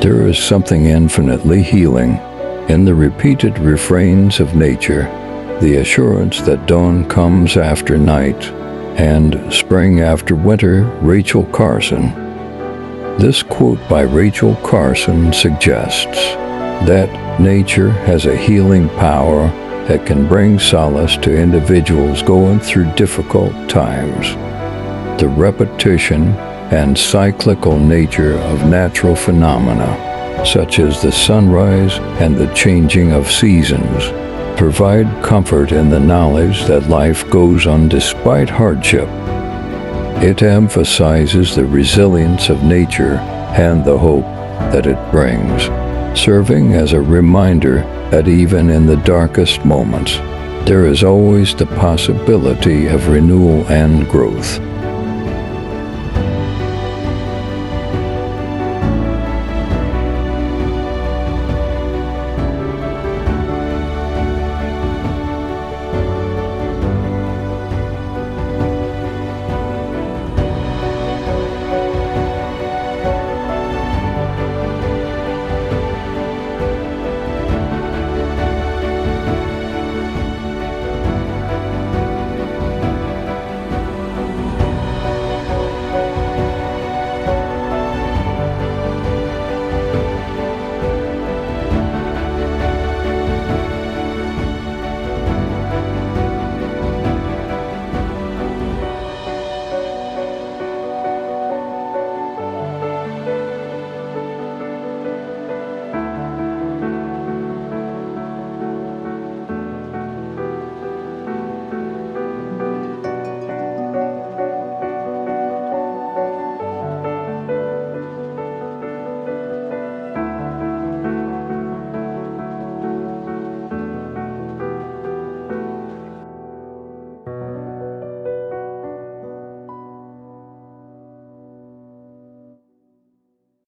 There is something infinitely healing in the repeated refrains of nature, the assurance that dawn comes after night and spring after winter. Rachel Carson. This quote by Rachel Carson suggests that nature has a healing power that can bring solace to individuals going through difficult times. The repetition and cyclical nature of natural phenomena, such as the sunrise and the changing of seasons, provide comfort in the knowledge that life goes on despite hardship. It emphasizes the resilience of nature and the hope that it brings, serving as a reminder that even in the darkest moments, there is always the possibility of renewal and growth.